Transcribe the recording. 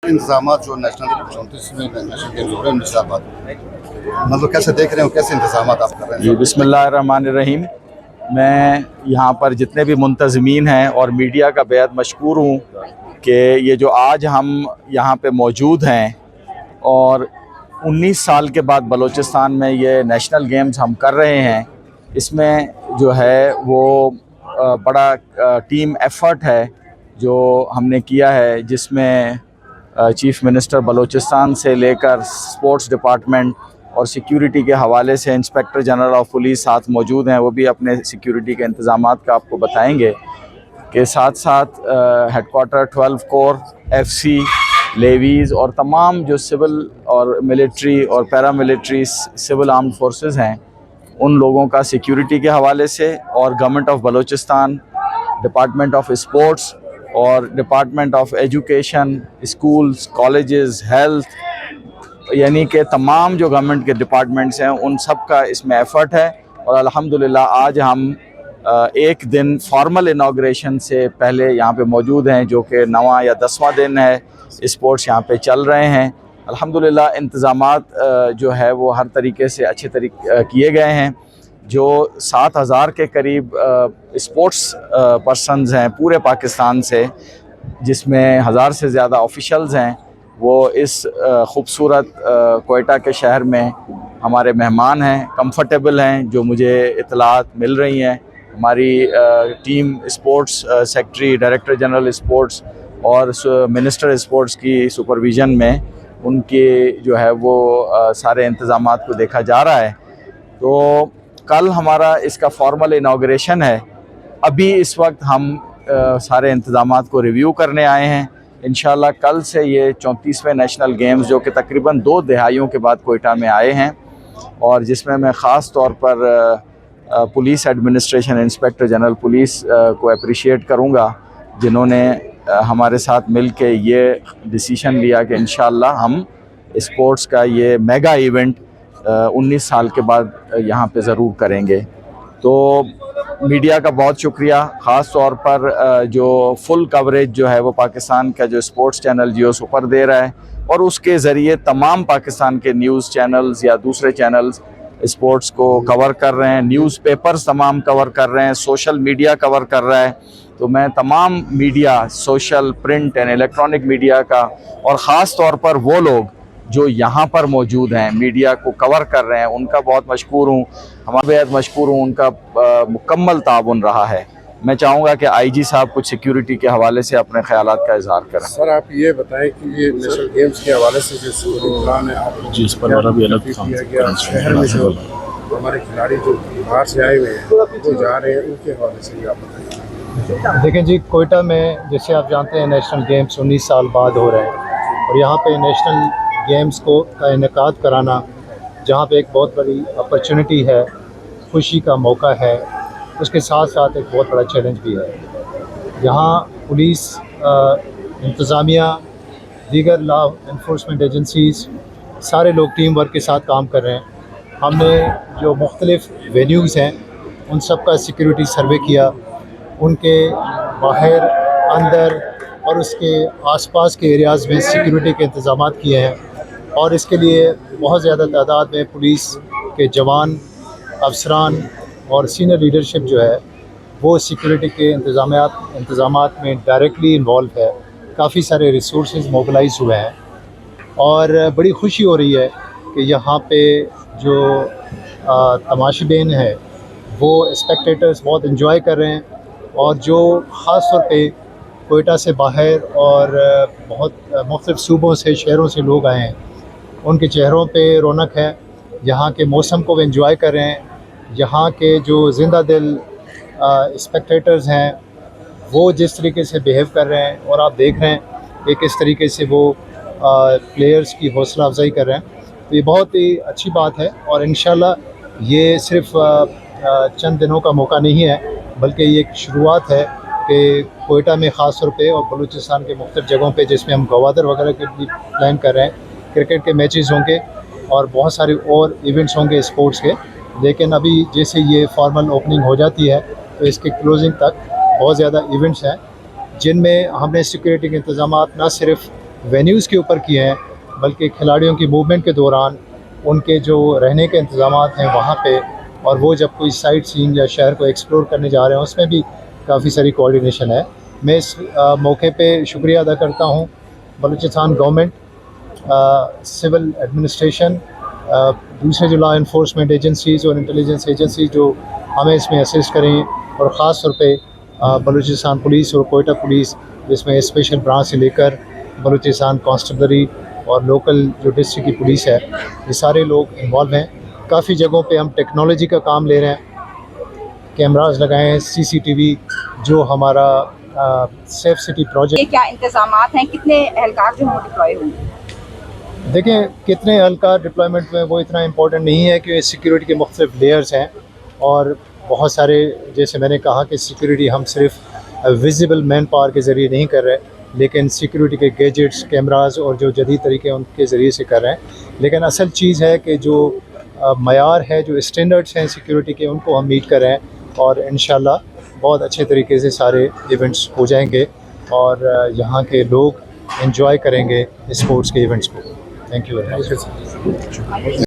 इंतजामात जो नेशनल 34 में national games हो रहे हैं 19 साल बाद, मतलब कैसे देख रहे हो, कैसे इंतजामात आप कर रहे जी हैं? बिस्मिल्लाहिर्रहमानिर्रहीम। मैं यहाँ पर जितने भी मुंतज़मीन हैं और मीडिया का बेहद मशकूर हूँ कि ये जो आज हम यहाँ पे मौजूद हैं और 19 साल के बाद बलूचिस्तान में ये नेशनल गेम्स हम कर रहे हैं, इसमें जो है वो बड़ा टीम एफ़र्ट है जो हमने किया है, जिसमें चीफ़ मिनिस्टर बलूचिस्तान से लेकर स्पोर्ट्स डिपार्टमेंट और सिक्योरिटी के हवाले से इंस्पेक्टर जनरल ऑफ पुलिस साथ मौजूद हैं। वो भी अपने सिक्योरिटी के इंतज़ामात का आपको बताएंगे कि साथ साथ हेडक्वार्टर 12 कोर FC लेवीज़ और तमाम जो सिविल और मिलिट्री और पैरामिलिट्री सिविल आर्म्ड फोर्सेस हैं, उन लोगों का सिक्योरिटी के हवाले से और government of Balochistan, department of sports और department of education, schools, colleges, health, यानी कि तमाम जो गवर्नमेंट के डिपार्टमेंट्स हैं उन सब का इसमें एफ़र्ट है। और अल्हम्दुलिल्लाह आज हम एक दिन फॉर्मल इनाग्रेशन से पहले यहाँ पे मौजूद हैं, जो कि 9वां या 10वां दिन है स्पोर्ट्स यहाँ पे चल रहे हैं। अल्हम्दुलिल्लाह इंतज़ामात जो है वो हर तरीके से अच्छे तरीके किए गए हैं। जो 7,000 के करीब स्पोर्ट्स पर्सनस हैं पूरे पाकिस्तान से, जिसमें 1000 से ज़्यादा ऑफिशल्स हैं, वो इस ख़ूबसूरत कोयटा के शहर में हमारे मेहमान हैं, कंफर्टेबल हैं, जो मुझे इतलात मिल रही हैं। हमारी team sports secretary, director general sports और मिनिस्टर स्पोर्ट्स की सुपरविज़न में उनके जो है वो सारे इंतज़ामात को देखा जा रहा है। तो कल हमारा इसका फॉर्मल इनाग्रेशन है। अभी इस वक्त हम सारे इंतज़ामात को रिव्यू करने आए हैं। इंशाल्लाह कल से ये 34वें नेशनल गेम्स, जो कि तकरीबन 2 दहाइयों के बाद कोयटा में आए हैं, और जिसमें मैं ख़ास तौर पर police administration, inspector general police को अप्रिशिएट करूँगा, जिन्होंने हमारे साथ मिल के ये डिसीशन लिया कि इंशाल्लाह हम स्पोर्ट्स का ये मेगा इवेंट 19 साल के बाद यहाँ पे ज़रूर करेंगे। तो मीडिया का बहुत शुक्रिया, ख़ास तौर पर जो फुल कवरेज जो है वो पाकिस्तान का जो स्पोर्ट्स चैनल जियो सुपर दे रहा है, और उसके ज़रिए तमाम पाकिस्तान के न्यूज़ चैनल्स या दूसरे चैनल्स स्पोर्ट्स को कवर कर रहे हैं, न्यूज़पेपर्स तमाम कवर कर रहे हैं, सोशल मीडिया कवर कर रहा है। तो मैं तमाम media, social, print and electronic media का, और ख़ास तौर पर वो लोग जो यहाँ पर मौजूद हैं, मीडिया को कवर कर रहे हैं, उनका बहुत मशकूर हूँ, हमारा बेहद मशकूर हूँ। उनका मुकम्मल ताउन रहा है। मैं चाहूँगा कि IG साहब कुछ सिक्योरिटी के हवाले से अपने ख़यालात का इजहार करें। सर आप ये बताएं कि ये नेशनल गेम्स के हवाले से जो प्लान है आप जी, इस पर भी अलग किया गया, शहर में जो हमारे खिलाड़ी जो बाहर से आए हुए हैं वो जा रहे हैं, उनके हवाले से भी आप बताएं। देखें जी, कोयटा में जैसे आप जानते हैं नेशनल गेम्स 19 साल बाद हो रहे हैं, और यहाँ पे नेशनल गेम्स का इनेकाद कराना, जहाँ पे एक बहुत बड़ी अपॉर्चुनिटी है, खुशी का मौका है, उसके साथ साथ एक बहुत बड़ा चैलेंज भी है। यहाँ पुलिस, इंतज़ामिया, दीगर लॉ इन्फोर्समेंट एजेंसीज़, सारे लोग टीम वर्क के साथ काम कर रहे हैं। हमने जो मुख्तलिफ़ वेन्यूज़ हैं उन सब का सिक्योरिटी सर्वे किया, उनके बाहर, अंदर और उसके आसपास के एरियाज़ में सिक्योरिटी के इंतज़ाम किए हैं, और इसके लिए बहुत ज़्यादा तादाद में पुलिस के जवान, अफसरान और सीनियर लीडरशिप जो है वो सिक्योरिटी के इंतज़ामात में डायरेक्टली इन्वॉल्व है। काफ़ी सारे रिसोर्सेज मोबिलाइज हुए हैं, और बड़ी खुशी हो रही है कि यहाँ पे जो तमाशबीन है वो स्पेक्टेटर्स बहुत इन्जॉय कर रहे हैं, और जो ख़ास तौर पे कोयटा से बाहर और बहुत मुख्तलिफ़ सूबों से, शहरों से लोग आए हैं, उनके चेहरों पे रौनक है। यहाँ के मौसम को भी एंजॉय कर रहे हैं। यहाँ के जो ज़िंदा दिल स्पेक्टेटर्स हैं वो जिस तरीके से बिहेव कर रहे हैं, और आप देख रहे हैं कि किस तरीके से वो प्लेयर्स की हौसला अफजाई कर रहे हैं, तो ये बहुत ही अच्छी बात है। और इंशाल्लाह ये सिर्फ़ चंद दिनों का मौका नहीं है, बल्कि ये एक शुरुआत है कि कोयटा में ख़ास तौर पे और बलूचिस्तान के मुख्तलिफ़ जगहों पे, जिसमें हम गवादर वगैरह के भी प्लान कर रहे हैं, क्रिकेट के मैचेस होंगे और बहुत सारे और इवेंट्स होंगे स्पोर्ट्स के। लेकिन अभी जैसे ये फॉर्मल ओपनिंग हो जाती है तो इसके क्लोजिंग तक बहुत ज़्यादा इवेंट्स हैं, जिनमें हमने सिक्योरिटी के इंतज़ाम न सिर्फ وینیوز کے اوپر کیے ہیں بلکہ کھلاڑیوں کی موومنٹ کے دوران ان کے جو رہنے کے انتظامات ہیں وہاں پہ، اور وہ جب کوئی سائٹ سینگ یا شہر کو ایکسپلور کرنے جا رہے ہیں اس میں بھی کافی ساری کوآرڈینیشن ہے۔ میں اس موقع پہ شکریہ ادا کرتا ہوں بلوچستان گورنمنٹ، سول ایڈمنسٹریشن، دوسرے جو لا انفورسمنٹ ایجنسیز اور انٹیلیجنس ایجنسیز جو ہمیں اس میں اسسٹ کریں، اور خاص طور پہ بلوچستان پولیس اور کوئٹہ پولیس، جس میں اسپیشل برانچ سے لے کر بلوچستان کانسٹیبلری اور لوکل جو ڈسٹرکٹ کی پولیس ہے، یہ سارے لوگ انوالو ہیں۔ کافی جگہوں پہ ہم ٹیکنالوجی کا کام لے رہے ہیں، کیمراز لگائے ہیں، CCTV، جو ہمارا سیف سٹی پروجیکٹ۔ یہ کیا انتظامات ہیں، کتنے اہلکار جو ہیں ڈپلوائے ہوں گے؟ دیکھیں کتنے اہلکار ڈپلائمنٹ میں وہ اتنا امپورٹنٹ نہیں ہے، کہ سیکیورٹی کے مختلف لیئرز ہیں، اور بہت سارے، جیسے میں نے کہا کہ سیکیورٹی ہم صرف ویزیبل مین پاور کے ذریعے نہیں کر رہے، لیکن سیکیورٹی کے گیجٹس، کیمراز اور جو جدید طریقے ان کے ذریعے سے کر رہے ہیں۔ لیکن اصل چیز ہے کہ جو معیار ہے، جو اسٹینڈرڈس ہیں سیکیورٹی کے، ان کو ہم میٹ کر رہے ہیں، اور انشاءاللہ بہت اچھے طریقے سے سارے ایونٹس ہو جائیں گے، اور یہاں کے لوگ انجوائے کریں گے اسپورٹس کے ایونٹس کو۔ Thank you very much.